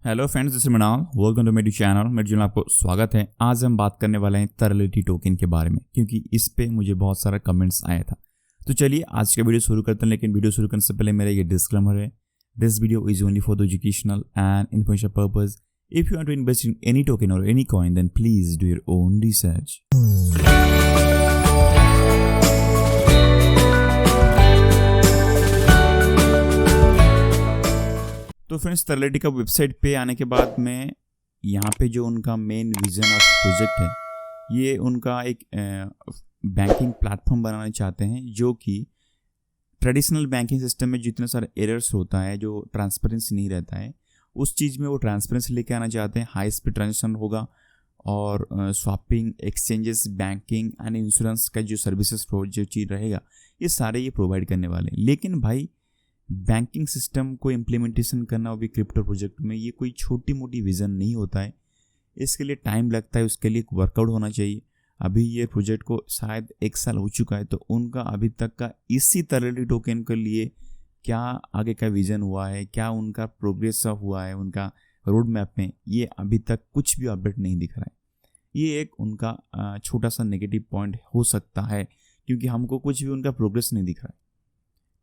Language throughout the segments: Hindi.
Hello friends, this is Mrinal. Welcome to मेरी चैनल। मेरे चैनल आपको स्वागत है। आज हम बात करने वाले हैं तरलिटी टोकन के बारे में, क्योंकि इस पे मुझे बहुत सारा कमेंट्स आया था। तो चलिए आज का वीडियो शुरू करते हैं। लेकिन वीडियो शुरू करने से पहले मेरा ये डिस्क्लेमर है, this video is only for the educational and information purpose. If you want to invest in any token और any coin, then please do your own research. तो फ्रेंड्स, तरलिटी का वेबसाइट पे आने के बाद में यहाँ पे जो उनका मेन विजन ऑफ प्रोजेक्ट है, ये उनका एक बैंकिंग प्लेटफॉर्म बनाना चाहते हैं, जो कि ट्रेडिशनल बैंकिंग सिस्टम में जितने सारे एरर्स होता है, जो ट्रांसपेरेंसी नहीं रहता है, उस चीज़ में वो ट्रांसपेरेंसी लेके आना चाहते हैं। हाई स्पीड ट्रांजेक्शन होगा और swapping, exchanges, banking and insurance का जो सर्विसेज जो चीज़ रहेगा, ये सारे ये प्रोवाइड करने वाले हैं। लेकिन भाई, बैंकिंग सिस्टम को इम्प्लीमेंटेशन करना वो भी क्रिप्टो प्रोजेक्ट में, ये कोई छोटी मोटी विज़न नहीं होता है। इसके लिए टाइम लगता है, उसके लिए वर्कआउट होना चाहिए। अभी ये प्रोजेक्ट को शायद 1 साल हो चुका है, तो उनका अभी तक का इसी तरह टोकन के लिए क्या आगे का विज़न हुआ है, क्या उनका प्रोग्रेस हुआ है उनका रोड मैप में, ये अभी तक कुछ भी अपडेट नहीं दिख रहा है। ये एक उनका छोटा सा नेगेटिव पॉइंट हो सकता है, क्योंकि हमको कुछ भी उनका प्रोग्रेस नहीं दिख रहा है।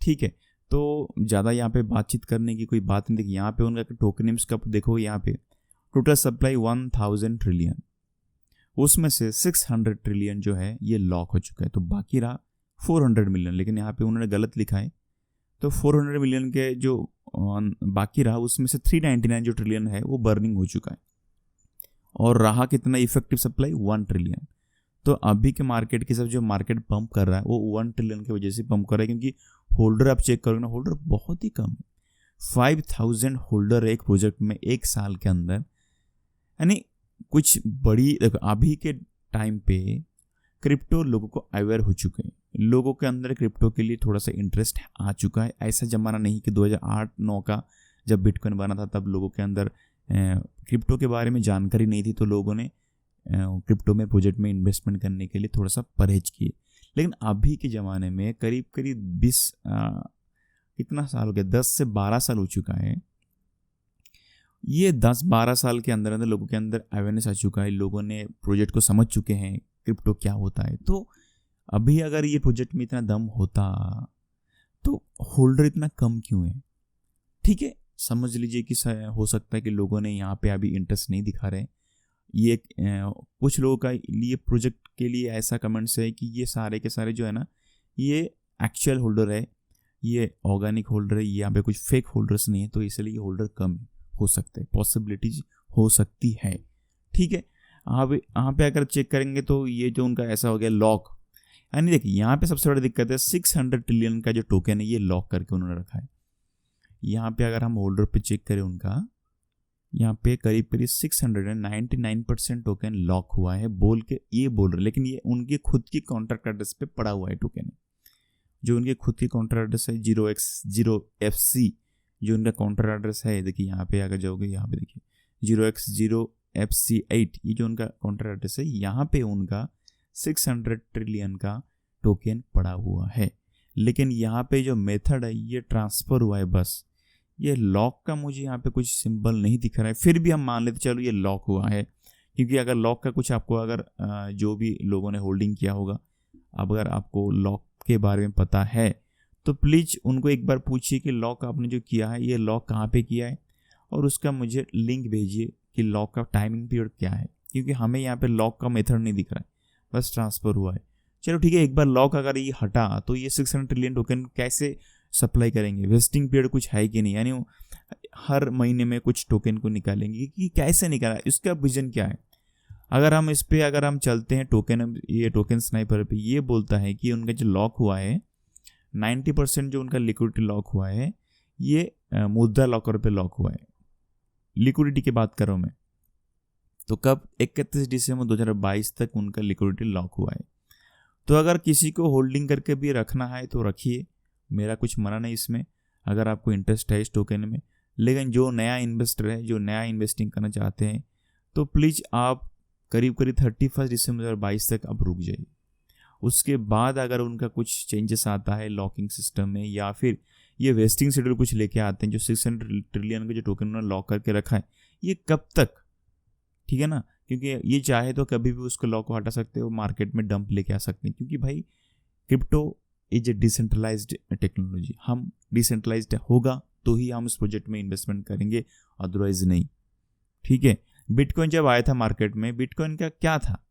ठीक है, तो ज़्यादा यहाँ पे बातचीत करने की कोई बात नहीं। देखिए, यहाँ पे उनका टोकनिम्स का देखो, यहाँ पे टोटल सप्लाई 1000 ट्रिलियन, उसमें से 600 ट्रिलियन जो है ये लॉक हो चुका है, तो बाकी रहा 400 मिलियन। लेकिन यहाँ पे उन्होंने गलत लिखा है, तो 400 मिलियन के जो बाकी रहा, उसमें से 399 जो ट्रिलियन है वो बर्निंग हो चुका है, और रहा कितना इफेक्टिव सप्लाई 1 ट्रिलियन। तो अभी के मार्केट के सब जो मार्केट पंप कर रहा है वो 1 ट्रिलियन की वजह से पंप कर रहा है, क्योंकि होल्डर आप चेक करोगे ना, होल्डर बहुत ही कम है। 5000 होल्डर है एक प्रोजेक्ट में 1 साल के अंदर, यानी कुछ बड़ी। अभी के टाइम पे क्रिप्टो लोगों को अवेयर हो चुके हैं, लोगों के अंदर क्रिप्टो के लिए थोड़ा सा इंटरेस्ट आ चुका है। ऐसा ज़माना नहीं कि 2008-9 का जब बिटकॉइन बना था तब लोगों के अंदर क्रिप्टो के बारे में जानकारी नहीं थी, तो लोगों ने क्रिप्टो में प्रोजेक्ट में इन्वेस्टमेंट करने के लिए थोड़ा सा परहेज किए। लेकिन अभी के ज़माने में करीब 20 कितना साल हो गया, 10 से 12 साल हो चुका है। ये 10-12 साल के अंदर अंदर लोगों के अंदर अवेयरनेस आ चुका है, लोगों ने प्रोजेक्ट को समझ चुके हैं क्रिप्टो क्या होता है। तो अभी अगर ये प्रोजेक्ट में इतना दम होता तो होल्डर इतना कम क्यों है? ठीक है, समझ लीजिए कि हो सकता है कि लोगों ने यहाँ पे अभी इंटरेस्ट नहीं दिखा रहे। ये कुछ लोगों का लिए प्रोजेक्ट के लिए ऐसा कमेंट्स है कि ये सारे के सारे जो है ना, ये एक्चुअल होल्डर है, ये ऑर्गेनिक होल्डर है, यहाँ पे कुछ फेक होल्डर्स नहीं है, तो इसलिए ये होल्डर कम हो सकते हैं, पॉसिबिलिटीज हो सकती है। ठीक है, आप यहाँ पे अगर चेक करेंगे तो ये जो उनका ऐसा हो गया लॉक, यानी देखिए यहाँ पे सबसे बड़ी दिक्कत है 600 ट्रिलियन का जो टोकन है ये लॉक करके उन्होंने रखा है। यहाँ पे अगर हम होल्डर पे चेक करें, उनका यहाँ पे करीब 699% टोकन लॉक हुआ है बोल के ये बोल रहे, लेकिन ये उनके खुद की कॉन्ट्रैक्ट एड्रेस पे पड़ा हुआ है टोकन, जो उनके खुद की कॉन्ट्रैक्ट एड्रेस है 0x0FC, जो उनका कॉन्ट्रैक्ट एड्रेस है। देखिए यहाँ पे अगर जाओगे, यहाँ पे देखिए 0x0FC8, ये जो उनका कॉन्ट्रैक्ट एड्रेस है, यहाँ पे उनका 600 ट्रिलियन का टोकन पड़ा हुआ है। लेकिन यहाँ पे जो मेथड है ये ट्रांसफ़र हुआ है, बस ये लॉक का मुझे यहाँ पे कुछ सिंबल नहीं दिख रहा है। फिर भी हम मान लेते चलो ये लॉक हुआ है, क्योंकि अगर लॉक का कुछ आपको अगर जो भी लोगों ने होल्डिंग किया होगा, अगर आपको लॉक के बारे में पता है तो प्लीज़ उनको एक बार पूछिए कि लॉक आपने जो किया है ये लॉक कहाँ पे किया है, और उसका मुझे लिंक भेजिए कि लॉक का टाइमिंग पीरियड क्या है, क्योंकि हमें यहाँ पे लॉक का मेथड नहीं दिख रहा है, बस ट्रांसफ़र हुआ है। चलो ठीक है, एक बार लॉक अगर ये हटा तो ये 600 ट्रिलियन टोकन कैसे सप्लाई करेंगे? वेस्टिंग पीरियड कुछ है कि नहीं, यानी हर महीने में कुछ टोकन को निकालेंगे कि कैसे निकाला, इसका विजन क्या है? अगर हम इस पे अगर हम चलते हैं टोकन, ये टोकन स्नाइपर पे ये बोलता है कि उनका जो लॉक हुआ है 90% जो उनका लिक्विडिटी लॉक हुआ है ये मुद्रा लॉकर पे लॉक हुआ है। लिक्विडिटी की बात कर रहा हूँ मैं, तो कब 31 दिसंबर 2022 तक उनका लिक्विडिटी लॉक हुआ है। तो अगर किसी को होल्डिंग करके भी रखना है तो रखिए, मेरा कुछ मना नहीं इसमें, अगर आपको इंटरेस्ट है इस टोकन में। लेकिन जो नया इन्वेस्टर है, जो नया इन्वेस्टिंग करना चाहते हैं, तो प्लीज़ आप करीब 31 दिसंबर 2022 तक आप रुक जाइए। उसके बाद अगर उनका कुछ चेंजेस आता है लॉकिंग सिस्टम में, या फिर ये वेस्टिंग शेड्यूल कुछ लेके आते हैं, जो 600 ट्रिलियन का जो टोकन उन्होंने लॉक करके रखा है ये कब तक, ठीक है ना, क्योंकि ये चाहे तो कभी भी उसको लॉ को हटा सकते हो, मार्केट में डंप लेके आ सकते हैं, क्योंकि भाई crypto is a decentralised technology. हम डिसेंट्रलाइज्ड होगा तो ही हम इस प्रोजेक्ट में इन्वेस्टमेंट करेंगे, अदरवाइज नहीं, ठीक है। बिटकॉइन जब आया था मार्केट में, बिटकॉइन का क्या था,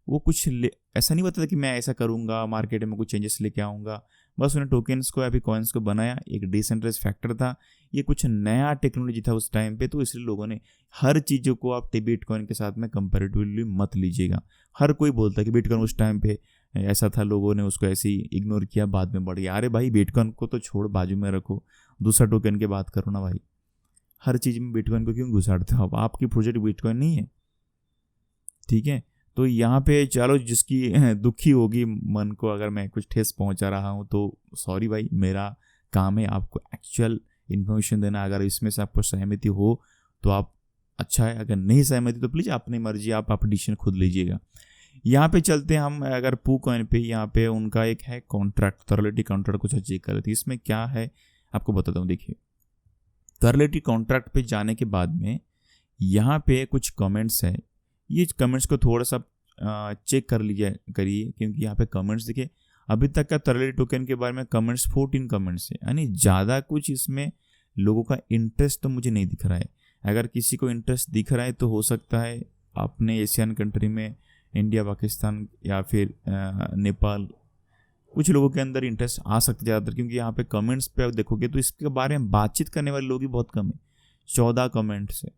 वो कुछ ऐसा नहीं बताता कि मैं ऐसा करूंगा, मार्केट में कुछ चेंजेस लेके आऊंगा। बस उन्हें टोकन्स को या फिर कॉइन्स को बनाया, एक डिसेंट्रलाइज फैक्टर था, ये कुछ नया टेक्नोलॉजी था उस टाइम पे, तो इसलिए लोगों ने हर चीज़ों को आप बिटकॉइन के साथ में कंपैरेटिवली मत लीजिएगा। हर कोई बोलता है कि बिटकॉइन उस टाइम पे ऐसा था, लोगों ने उसको ऐसे ही इग्नोर किया, बाद में बढ़ गया। अरे भाई बिटकॉइन को तो छोड़, बाजू में रखो, दूसरा टोकन की बात करो ना भाई। हर चीज़ में बिटकॉइन को क्यों घुसाड़ते हो? आपकी प्रोजेक्ट बिटकॉइन नहीं है, ठीक है। तो यहाँ पे चलो, जिसकी दुखी होगी मन को अगर मैं कुछ ठेस पहुँचा रहा हूँ तो सॉरी भाई, मेरा काम है आपको एक्चुअल इन्फॉर्मेशन देना। अगर इसमें से आपको सहमति हो तो आप अच्छा है, अगर नहीं सहमति तो प्लीज़ अपनी मर्जी, आप डिसीजन खुद लीजिएगा। यहाँ पे चलते हैं हम अगर पू कॉइन पे। यहाँ पे उनका एक है कॉन्ट्रैक्ट, थॉरलिटी कॉन्ट्रैक्ट कुछ चेक कर लेते हैं। इसमें क्या है आपको बताता हूँ। देखिए, थॉरलिटी कॉन्ट्रैक्ट पे जाने के बाद में यहाँ पे कुछ कमेंट्स है, ये कमेंट्स को थोड़ा सा चेक कर लीजिए करिए, क्योंकि यहाँ पे कमेंट्स देखिए, अभी तक का थॉरलिटी टोकन के बारे में कमेंट्स 14 कमेंट्स है, यानी ज़्यादा कुछ इसमें लोगों का इंटरेस्ट तो मुझे नहीं दिख रहा है। अगर किसी को इंटरेस्ट दिख रहा है तो हो सकता है अपने एशियन कंट्री में, इंडिया, पाकिस्तान या फिर नेपाल, कुछ लोगों के अंदर इंटरेस्ट आ सकता है ज़्यादातर, क्योंकि यहाँ पे कमेंट्स पे आप देखोगे तो इसके बारे में बातचीत करने वाले लोग ही बहुत कम है। 14 कमेंट्स है,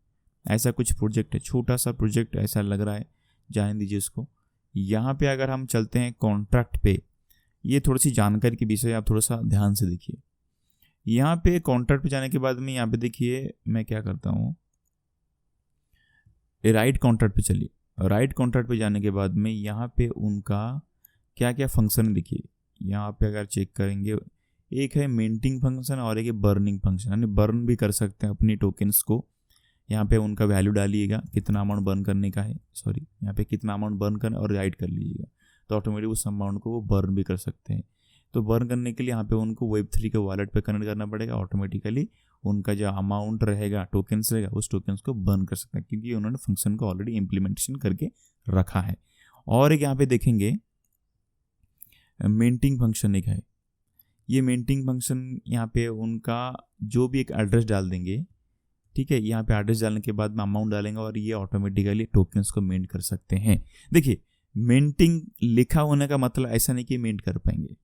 ऐसा कुछ प्रोजेक्ट है, छोटा सा प्रोजेक्ट ऐसा लग रहा है, जाने दीजिए इसको। यहाँ पे अगर हम चलते हैं कॉन्ट्रैक्ट पे, ये थोड़ी सी जानकारी के विषय आप थोड़ा सा ध्यान से देखिए। यहाँ पे कॉन्ट्रैक्ट पे जाने के बाद में यहाँ पे देखिए मैं क्या करता हूँ, राइट कॉन्ट्रैक्ट पे चलिए। राइट कॉन्ट्रैक्ट पे जाने के बाद में यहाँ पे उनका क्या क्या फंक्शन देखिए। यहाँ पे अगर चेक करेंगे, एक है मिंटिंग फंक्शन और एक है बर्निंग फंक्शन, यानी बर्न भी कर सकते हैं अपनी टोकन्स को। यहाँ पे उनका वैल्यू डालिएगा, कितना अमाउंट बर्न करने का है, सॉरी यहाँ पे कितना अमाउंट बर्न करना और राइट कर लीजिएगा, तो ऑटोमेटिक उस अमाउंट को वो बर्न भी कर सकते हैं। तो बर्न करने के लिए यहाँ पे उनको Web3 के वॉलेट पे कनेक्ट करना पड़ेगा, ऑटोमेटिकली उनका जो अमाउंट रहेगा, टोकन्स रहेगा, उस टोकन्स को बर्न कर सकते हैं, क्योंकि उन्होंने फंक्शन को ऑलरेडी इम्प्लीमेंटेशन करके रखा है। और एक यहाँ पे देखेंगे मिंटिंग फंक्शन एक है, ये मिंटिंग फंक्शन यहाँ पे उनका जो भी एक एड्रेस डाल देंगे, ठीक है। यहाँ पे एड्रेस डालने के बाद में अमाउंट डालेंगे और ये ऑटोमेटिकली टोकन्स को मिंट कर सकते हैं। देखिए, मिंटिंग लिखा होने का मतलब ऐसा नहीं कि मिंट कर पाएंगे,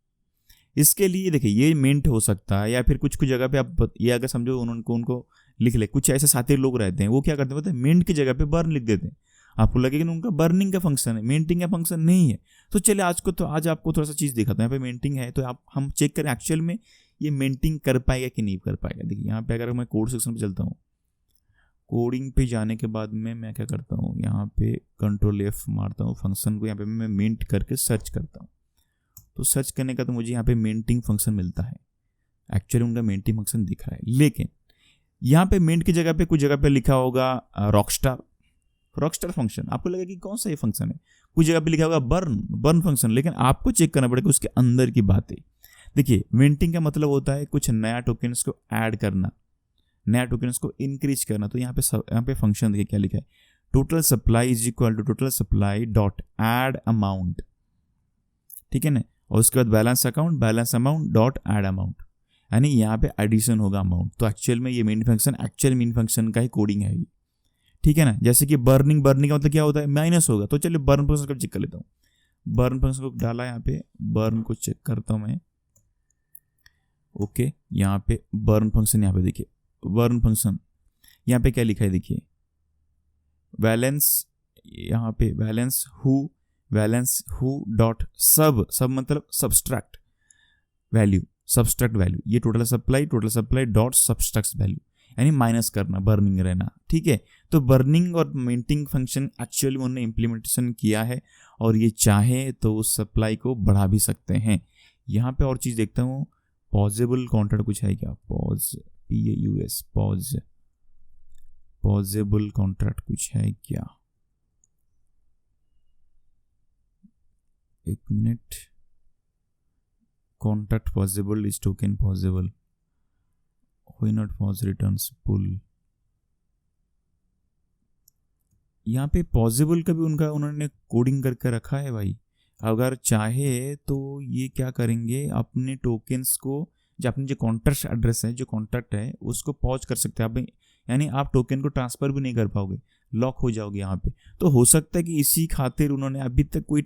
इसके लिए देखिए ये मिंट हो सकता है, या फिर कुछ कुछ जगह पे आप ये अगर समझो उनको लिख ले। कुछ ऐसे साथी लोग रहते हैं, वो क्या करते हैं पता है, मिंट की जगह पे बर्न लिख देते हैं। आपको लगेगा कि उनका बर्निंग का फंक्शन है, मिंटिंग का फंक्शन नहीं है। तो चलिए आज आपको थोड़ा सा चीज़ दिखाता हूँ। यहाँ पे मिंटिंग है, तो हम चेक करें एक्चुअल में ये मिंटिंग कर पाएगा कि नहीं कर पाएगा। देखिए यहाँ पे अगर मैं कोड सेक्शन पे चलता हूँ, कोडिंग पे जाने के बाद में मैं क्या करता हूँ, यहाँ पे Ctrl F मारता हूँ, फंक्शन को यहाँ पे मैं मिंट करके सर्च करता हूँ। तो सर्च करने का तो मुझे यहाँ पे मिंटिंग फंक्शन मिलता है, एक्चुअली उनका मिंटिंग फंक्शन दिख रहा है। लेकिन यहाँ पे मिंट की जगह पे कुछ जगह पे लिखा होगा रॉकस्टार फंक्शन। आपको लगेगा कि कौन सा ये फंक्शन है, कुछ जगह पे लिखा होगा बर्न फंक्शन, लेकिन आपको चेक करना पड़ेगा उसके अंदर की बातें। देखिए, मिंटिंग का मतलब होता है कुछ नया टोकन्स को ऐड करना, नया टोकन्स को इंक्रीज करना। तो यहाँ पे फंक्शन देखिए क्या लिखा है, total supply is equal to total supply dot add amount, ठीक है ना। और उसके बाद balance amount dot add amount, यानी यहाँ पे एडिशन होगा अमाउंट। तो एक्चुअल में ये मेन फंक्शन का ही कोडिंग है ये, ठीक है ना। जैसे कि बर्निंग का मतलब क्या होता है, माइनस होगा। तो चलिए बर्न फंक्शन को चेक कर लेता हूँ। बर्न फंक्शन को डाला, यहाँ पे बर्न को चेक करता हूँ मैं। ओके, यहाँ पे बर्न फंक्शन, यहाँ पे देखिए बर्न फंक्शन, यहाँ पे क्या लिखा है देखिए, बैलेंस, यहाँ पे बैलेंस हु डॉट सब मतलब सब्सट्रैक्ट वैल्यू, ये total supply dot subtract value, यानी माइनस करना, बर्निंग रहना, ठीक है। तो बर्निंग और मिंटिंग फंक्शन एक्चुअली उन्होंने इम्प्लीमेंटेशन किया है, और ये चाहे तो उस सप्लाई को बढ़ा भी सकते हैं। यहाँ पे और चीज़ देखता हूँ, पॉजेबल कॉन्ट्रैक्ट कुछ है क्या, पॉजेबल कॉन्ट्रैक्ट कुछ है क्या, एक मिनट। Contract possible is token possible, why not pause returns pull, यहाँ पे पॉसिबल का भी उनका उन्होंने कोडिंग करके रखा है भाई। अगर चाहे तो ये क्या करेंगे, अपने टोकन्स को, जो अपनी जो कॉन्टैक्ट एड्रेस है, जो कॉन्टैक्ट है, उसको पॉज कर सकते हैं आप, यानी आप टोकन को ट्रांसफ़र भी नहीं कर पाओगे, लॉक हो जाओगे यहाँ पे। तो हो सकता है कि इसी खातिर उन्होंने अभी तक कोई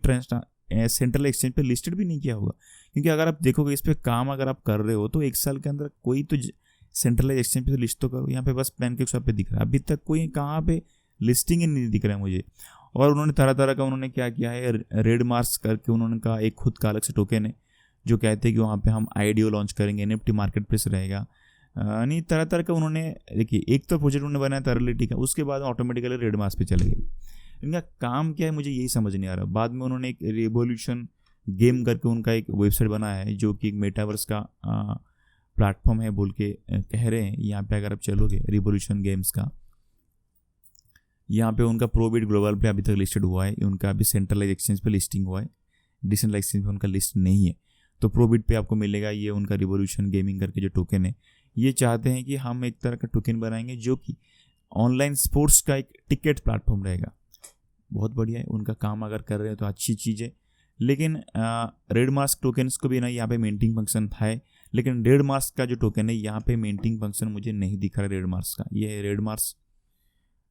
सेंट्रल एक्सचेंज पे लिस्टेड भी नहीं किया होगा, क्योंकि अगर आप देखोगे इस पर काम अगर आप कर रहे हो तो 1 साल के अंदर कोई तो सेंट्रलाइज एक्सचेंज पे तो लिस्ट तो करो। यहाँ पे बस पैनकेक पे दिख रहा है, अभी तक कोई कहाँ पे लिस्टिंग ही नहीं दिख रहा है मुझे। और उन्होंने तरह तरह का उन्होंने क्या किया है, रेड मार्क्स करके उन्होंने कहा एक खुद का अलग से टोकन है जो कहते हैं कि वहाँ पे हम IDO लॉन्च करेंगे, NFT मार्केट प्लेस रहेगा, नहीं तरह तरह का उन्होंने। देखिए एक तो प्रोजेक्ट उन्होंने बनाया थर्लिटी का, उसके बाद ऑटोमेटिकली रेड मार्क्स पे चले गए। इनका काम क्या है मुझे यही समझ नहीं आ रहा। बाद में उन्होंने एक रिवोल्यूशन गेम करके उनका एक वेबसाइट बनाया है जो कि एक मेटावर्स का प्लेटफॉर्म है बोल के कह रहे हैं। यहाँ पे अगर आप चलोगे रिवोल्यूशन गेम्स का, यहाँ पे उनका प्रोबिट ग्लोबल पे अभी तक लिस्टेड हुआ है, उनका अभी सेंट्रलाइज एक्सचेंज पे लिस्टिंग हुआ है, डिसेंट्रलाइज एक्सचेंज पे उनका लिस्ट नहीं है। तो प्रोबिट पे आपको मिलेगा ये उनका रिवोल्यूशन गेमिंग करके जो टोकन है। ये चाहते हैं कि हम एक तरह का टोकन बनाएंगे जो कि ऑनलाइन स्पोर्ट्स का एक टिकट प्लेटफॉर्म रहेगा। बहुत बढ़िया है, उनका काम अगर कर रहे हैं तो अच्छी चीज़ है। लेकिन रेड मास्क टोकन्स को भी ना यहाँ पे मेंटिंग फंक्शन था है, लेकिन रेड मास्क का जो टोकन है यहाँ पे मेंटिंग फंक्शन मुझे नहीं दिख रहा रेड मास्क का। ये है रेड मास्क,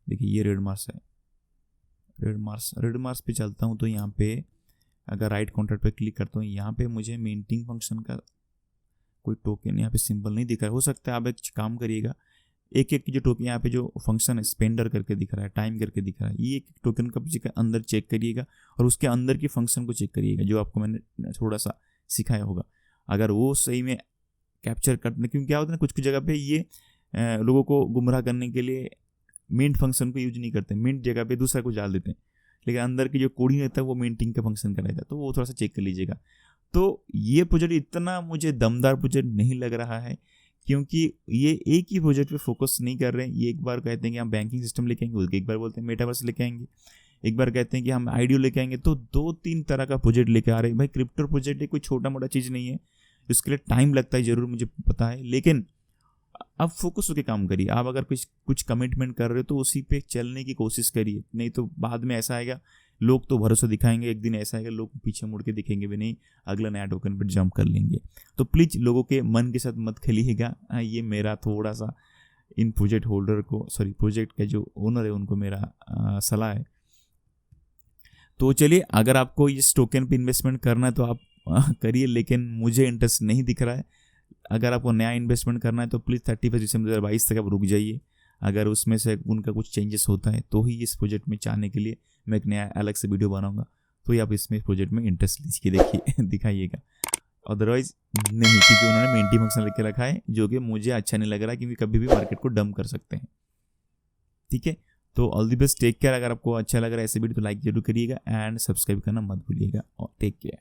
देखिए ये रेड मास्क है। रेड मास्क पे चलता हूँ तो यहाँ पे अगर राइट कॉन्ट्रैक्ट पे क्लिक करता हूँ, यहाँ पे मुझे मेंटिंग फंक्शन का कोई टोकन यहाँ पे सिंबल नहीं दिख रहा है। हो सकता है आप एक काम करिएगा, एक एक जो टोकन यहाँ पे जो फंक्शन है स्पेंडर करके दिख रहा है, टाइम करके दिख रहा है, ये एक टोकन का के अंदर चेक करिएगा और उसके अंदर की फंक्शन को चेक करिएगा जो आपको मैंने थोड़ा सा सिखाया होगा। अगर वो सही में कैप्चर करने, क्योंकि क्या होता है ना कुछ जगह पे ये लोगों को गुमराह करने के लिए मिंट फंक्शन को यूज नहीं करते, मिंट जगह पे दूसरा कुछ डाल देते हैं, लेकिन अंदर की जो कोडिंग रहता है वो मिंटिंग का फंक्शन का रहता है, तो वो थोड़ा सा चेक कर लीजिएगा। तो ये प्रोजेक्ट इतना मुझे दमदार प्रोजेक्ट नहीं लग रहा है, क्योंकि ये एक ही प्रोजेक्ट पे फोकस नहीं कर रहे हैं। ये एक बार कहते हैं कि हम बैंकिंग सिस्टम लेके आएंगे, एक बार बोलते हैं मेटावर्स लेके आएंगे, एक बार कहते हैं कि हम IDO लेके आएंगे। तो 2-3 तरह का प्रोजेक्ट लेके आ रहे हैं भाई। क्रिप्टो प्रोजेक्ट कोई छोटा मोटा चीज़ नहीं है, इसके लिए टाइम लगता है ज़रूर, मुझे पता है, लेकिन अब फोकस होकर काम करिए। आप अगर कुछ कमिटमेंट कर रहे हो तो उसी पे चलने की कोशिश करिए, नहीं तो बाद में ऐसा आएगा लोग तो भरोसा दिखाएंगे, एक दिन ऐसा आएगा लोग पीछे मुड़ के दिखेंगे भी नहीं, अगला नया टोकन पर जंप कर लेंगे। तो प्लीज़ लोगों के मन के साथ मत खेलिएगा। ये मेरा थोड़ा सा इन प्रोजेक्ट होल्डर को, सॉरी प्रोजेक्ट के जो ओनर है उनको मेरा सलाह है। तो चलिए, अगर आपको इस टोकन पे इन्वेस्टमेंट करना है तो आप करिए, लेकिन मुझे इंटरेस्ट नहीं दिख रहा है। अगर आपको नया इन्वेस्टमेंट करना है तो प्लीज़ 31 दिसंबर 2022 तक आप रुक जाइए। अगर उसमें से उनका कुछ चेंजेस होता है तो ही इस प्रोजेक्ट में चाहने के लिए मैं एक नया अलग से वीडियो बनाऊंगा, तो ही आप इसमें प्रोजेक्ट में इंटरेस्ट लीजिए, देखिए दिखाइएगा। अदरवाइज नहीं, क्योंकि उन्होंने मेंटी फंक्शन लेके रखा है जो कि मुझे अच्छा नहीं लग रहा, क्योंकि कभी भी मार्केट को डंप कर सकते हैं। ठीक है, तो all the best, take care. अगर आपको अच्छा लग रहा है ऐसे वीडियो तो लाइक जरूर करिएगा एंड सब्सक्राइब करना मत भूलिएगा, और टेक केयर।